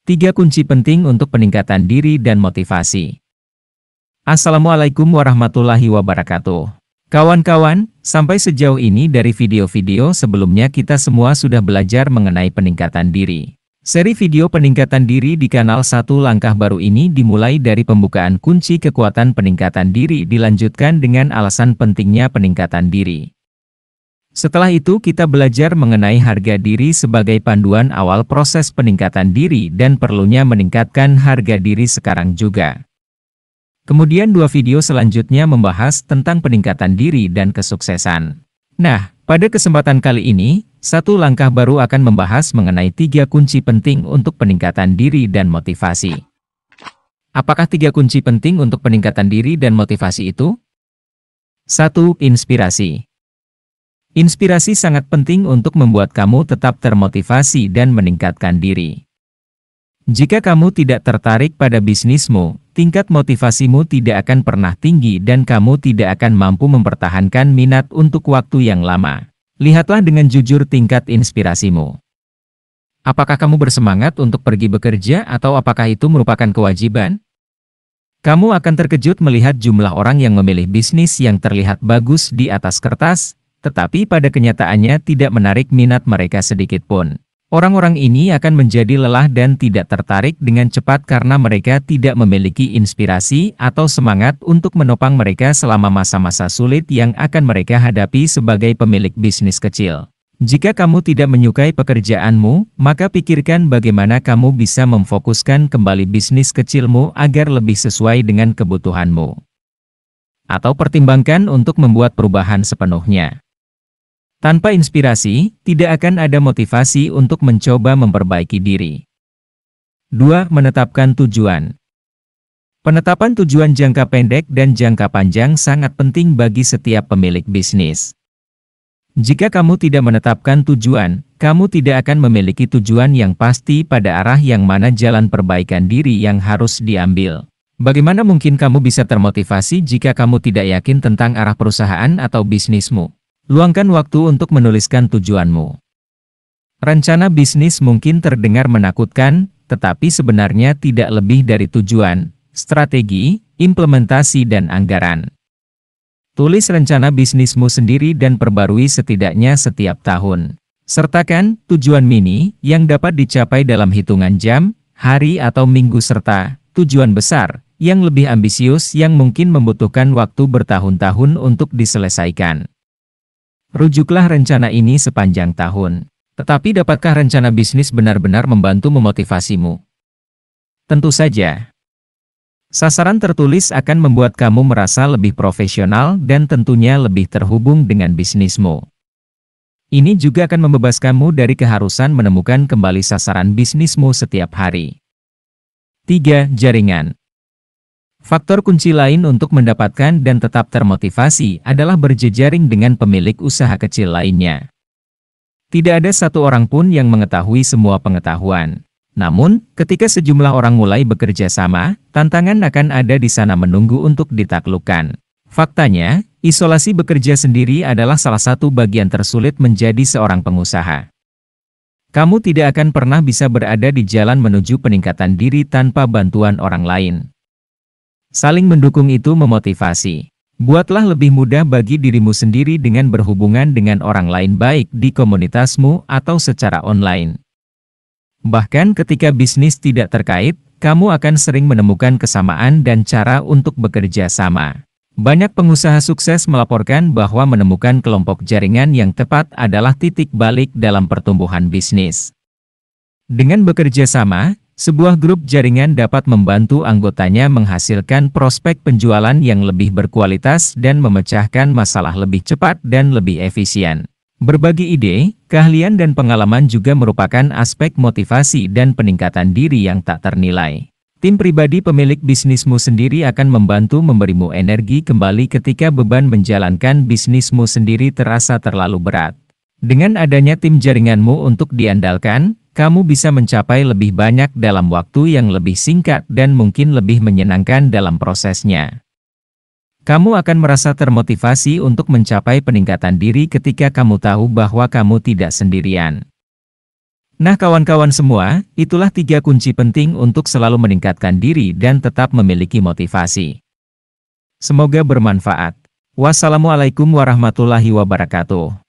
3 kunci penting untuk peningkatan diri dan motivasi. Assalamualaikum warahmatullahi wabarakatuh. Kawan-kawan, sampai sejauh ini dari video-video sebelumnya kita semua sudah belajar mengenai peningkatan diri. Seri video peningkatan diri di kanal Satu Langkah Baru ini dimulai dari pembukaan kunci kekuatan peningkatan diri dilanjutkan dengan alasan pentingnya peningkatan diri. Setelah itu kita belajar mengenai harga diri sebagai panduan awal proses peningkatan diri dan perlunya meningkatkan harga diri sekarang juga. Kemudian 2 video selanjutnya membahas tentang peningkatan diri dan kesuksesan. Nah, pada kesempatan kali ini, Satu Langkah Baru akan membahas mengenai 3 kunci penting untuk peningkatan diri dan motivasi. Apakah 3 kunci penting untuk peningkatan diri dan motivasi itu? 1. Inspirasi. Inspirasi sangat penting untuk membuat kamu tetap termotivasi dan meningkatkan diri. Jika kamu tidak tertarik pada bisnismu, tingkat motivasimu tidak akan pernah tinggi dan kamu tidak akan mampu mempertahankan minat untuk waktu yang lama. Lihatlah dengan jujur tingkat inspirasimu. Apakah kamu bersemangat untuk pergi bekerja atau apakah itu merupakan kewajiban? Kamu akan terkejut melihat jumlah orang yang memilih bisnis yang terlihat bagus di atas kertas, tetapi pada kenyataannya tidak menarik minat mereka sedikit pun. Orang-orang ini akan menjadi lelah dan tidak tertarik dengan cepat karena mereka tidak memiliki inspirasi atau semangat untuk menopang mereka selama masa-masa sulit yang akan mereka hadapi sebagai pemilik bisnis kecil. Jika kamu tidak menyukai pekerjaanmu, maka pikirkan bagaimana kamu bisa memfokuskan kembali bisnis kecilmu agar lebih sesuai dengan kebutuhanmu. Atau pertimbangkan untuk membuat perubahan sepenuhnya. Tanpa inspirasi, tidak akan ada motivasi untuk mencoba memperbaiki diri. 2. Menetapkan tujuan. Penetapan tujuan jangka pendek dan jangka panjang sangat penting bagi setiap pemilik bisnis. Jika kamu tidak menetapkan tujuan, kamu tidak akan memiliki tujuan yang pasti pada arah yang mana jalan perbaikan diri yang harus diambil. Bagaimana mungkin kamu bisa termotivasi jika kamu tidak yakin tentang arah perusahaan atau bisnismu? Luangkan waktu untuk menuliskan tujuanmu. Rencana bisnis mungkin terdengar menakutkan, tetapi sebenarnya tidak lebih dari tujuan, strategi, implementasi dan anggaran. Tulis rencana bisnismu sendiri dan perbarui setidaknya setiap tahun. Sertakan tujuan mini yang dapat dicapai dalam hitungan jam, hari atau minggu serta tujuan besar yang lebih ambisius yang mungkin membutuhkan waktu bertahun-tahun untuk diselesaikan. Rujuklah rencana ini sepanjang tahun. Tetapi dapatkah rencana bisnis benar-benar membantu memotivasimu? Tentu saja. Sasaran tertulis akan membuat kamu merasa lebih profesional dan tentunya lebih terhubung dengan bisnismu. Ini juga akan membebaskanmu dari keharusan menemukan kembali sasaran bisnismu setiap hari. 3. Jaringan. Faktor kunci lain untuk mendapatkan dan tetap termotivasi adalah berjejaring dengan pemilik usaha kecil lainnya. Tidak ada satu orang pun yang mengetahui semua pengetahuan. Namun, ketika sejumlah orang mulai bekerja sama, tantangan akan ada di sana menunggu untuk ditaklukkan. Faktanya, isolasi bekerja sendiri adalah salah satu bagian tersulit menjadi seorang pengusaha. Kamu tidak akan pernah bisa berada di jalan menuju peningkatan diri tanpa bantuan orang lain. Saling mendukung itu memotivasi. Buatlah lebih mudah bagi dirimu sendiri dengan berhubungan dengan orang lain baik di komunitasmu atau secara online. Bahkan ketika bisnis tidak terkait, kamu akan sering menemukan kesamaan dan cara untuk bekerja sama. Banyak pengusaha sukses melaporkan bahwa menemukan kelompok jaringan yang tepat adalah titik balik dalam pertumbuhan bisnis. Dengan bekerja sama, sebuah grup jaringan dapat membantu anggotanya menghasilkan prospek penjualan yang lebih berkualitas dan memecahkan masalah lebih cepat dan lebih efisien. Berbagi ide, keahlian dan pengalaman juga merupakan aspek motivasi dan peningkatan diri yang tak ternilai. Tim pribadi pemilik bisnismu sendiri akan membantu memberimu energi kembali ketika beban menjalankan bisnismu sendiri terasa terlalu berat. Dengan adanya tim jaringanmu untuk diandalkan, kamu bisa mencapai lebih banyak dalam waktu yang lebih singkat dan mungkin lebih menyenangkan dalam prosesnya. Kamu akan merasa termotivasi untuk mencapai peningkatan diri ketika kamu tahu bahwa kamu tidak sendirian. Nah kawan-kawan semua, itulah 3 kunci penting untuk selalu meningkatkan diri dan tetap memiliki motivasi. Semoga bermanfaat. Wassalamualaikum warahmatullahi wabarakatuh.